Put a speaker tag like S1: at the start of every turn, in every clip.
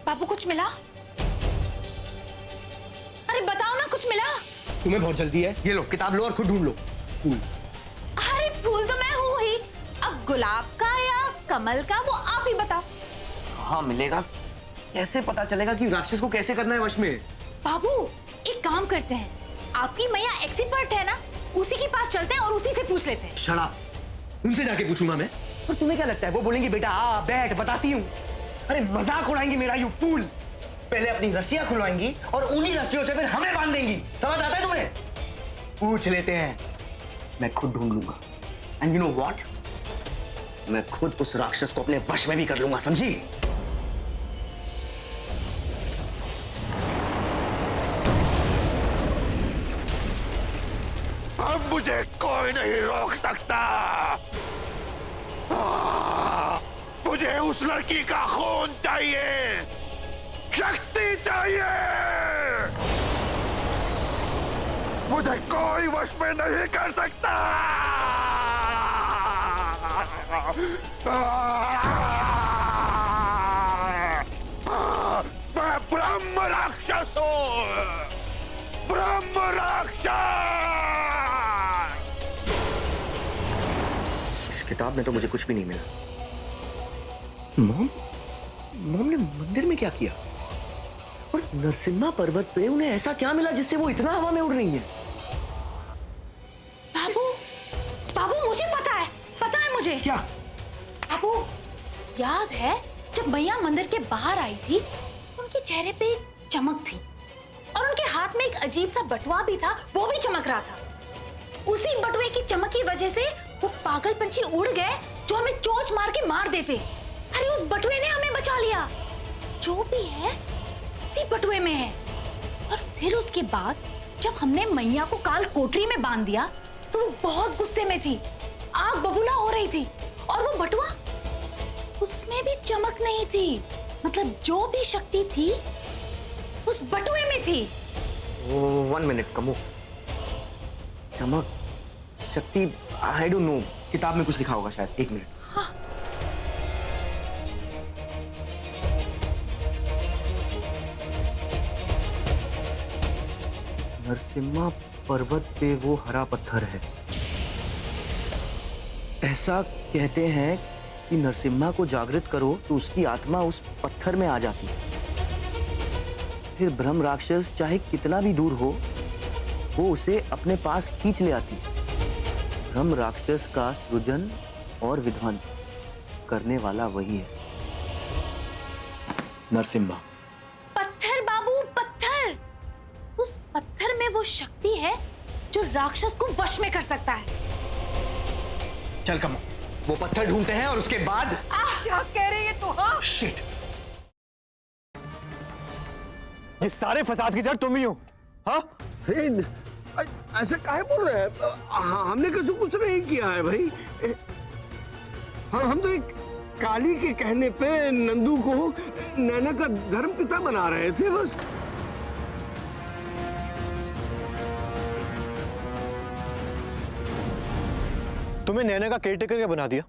S1: बाबू कुछ मिला? अरे बताओ ना, कुछ मिला?
S2: तुम्हें बहुत जल्दी है, ये लो किताब लो और खुद ढूंढ लो फूल।
S1: अरे फूल तो मैं हूँ ही, अब गुलाब का या कमल का वो आप ही बताओ।
S2: हाँ मिलेगा, कैसे पता चलेगा कि राक्षस को कैसे करना है वश में?
S1: बाबू एक काम करते हैं, आपकी मैया एक्सपर्ट है ना, उसी के पास चलते हैं और उसी से पूछ लेते हैं।
S2: शट अप, उनसे जाके पूछूंगा मैं? और तुम्हें क्या लगता है वो बोलेंगे बेटा आ बैठ बताती हूँ? अरे मजाक उड़ाएंगी मेरा यू फूल। पहले अपनी रस्सियां खुलवाएंगी और उन्हीं रस्सियों से फिर हमें बांध देंगी। समझ आता है तुम्हें? पूछ लेते हैं, मैं खुद ढूंढ लूंगा। एंड यू नो व्हाट, मैं खुद उस राक्षस को अपने वश में भी कर लूंगा, समझी?
S3: अब मुझे कोई नहीं रोक सकता। मुझे उस लड़की का खून चाहिए, शक्ति चाहिए। मुझे कोई वश में नहीं कर सकता। मैं ब्रह्म राक्षस हूँ, ब्रह्म राक्षस।
S2: इस किताब में तो मुझे कुछ भी नहीं मिला। मॉम ने मंदिर में क्या किया? और नरसिम्हा पर्वत पे उन्हें ऐसा क्या मिला जिससे वो इतना हवा में उड़ रही है?
S1: बाबू बाबू मुझे पता है मुझे।
S2: क्या?
S1: बाबू याद है जब मैया मंदिर के बाहर आई थी तो उनके चेहरे पे एक चमक थी और उनके हाथ में एक अजीब सा बटुआ भी था, वो भी चमक रहा था। उसी बटुए की चमक की वजह से वो पागल पंछी उड़ गए जो हमें चोंच मार के मार देते। अरे उस बटुए ने हमें बचा लिया, जो भी है उसी बटुए में है। और फिर उसके बाद जब हमने मैया को काल कोठरी में बांध दिया तो वो बहुत गुस्से में थी, आग बबूला हो रही थी। और वो बटुआ, उसमें भी चमक नहीं थी, मतलब जो भी शक्ति थी उस बटुए में थी।
S2: 1 मिनट कमो, चमक, शक्ति, आई डोंट नो, किताब में कुछ लिखा होगा शायद। 1 मिनट।
S1: हाँ।
S2: नरसिम्हा पर्वत पे वो हरा पत्थर है। ऐसा कहते हैं कि नरसिम्हा को जागृत करो तो उसकी आत्मा उस पत्थर में आ जाती है। फिर ब्रह्म राक्षस चाहे कितना भी दूर हो, वो उसे अपने पास खींच ले आती है। ब्रह्म राक्षस का सृजन और विध्वंस करने वाला वही है, नरसिम्हा।
S1: पत्थर बाबू, पत्थर। उस पत्थर में वो शक्ति है जो राक्षस को वश में कर सकता है।
S2: चल कमो, वो पत्थर ढूंढते हैं और उसके बाद।
S1: क्या कह रही है तू? हाँ
S2: शिट,
S3: ये सारे फसाद की जड़ तुम ही हो। हाँ
S4: ऐसा काहे बोल रहे हैं? हमने कुछ नहीं किया है भाई। हम तो एक काली के कहने पे नंदू को नैना का धर्म पिता बना रहे थे बस।
S3: तुम्हें नैना का केयरटेकर क्या बना दिया?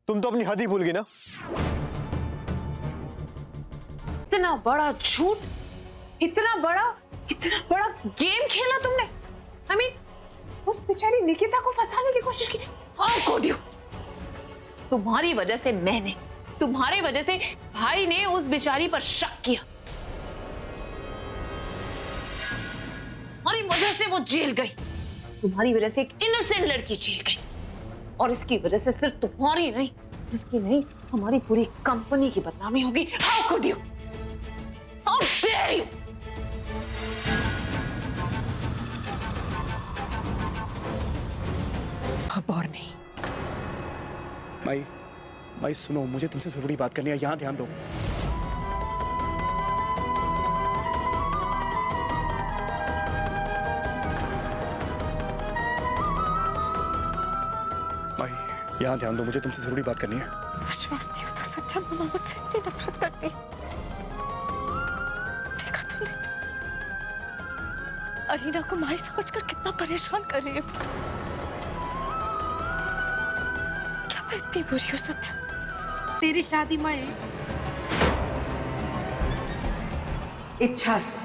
S3: तुम तो अपनी हद ही भूल गई ना।
S5: इतना बड़ा झूठ, इतना बड़ा गेम खेला तुमने। I mean, उस बेचारी निकिता को फंसाने की कोशिश की। हाँ कोडियो, तुम्हारी वजह से तुम्हारी वजह से भाई ने उस बेचारी पर शक किया। तुम्हारी वजह से वो जेल गई, तुम्हारी वजह से एक इनोसेंट लड़की जेल गई। और इसकी वजह से सिर्फ तुम्हारी नहीं, उसकी नहीं, हमारी पूरी कंपनी की बदनामी होगी। How could you, how dare you. अब और नहीं।
S6: भाई सुनो, मुझे तुमसे जरूरी बात करनी है, यहाँ ध्यान दो। भाई यहाँ ध्यान दो, मुझे तुमसे जरूरी बात करनी है।
S5: विश्वास नहीं होता सत्या, मम्मा मुझसे इतनी नफरत करती। देखा तुमने अरीना को माई समझकर कितना परेशान कर रही है। क्या मैं इतनी बुरी हूँ सत्या?
S7: तेरी शादी में
S5: इच्छा से।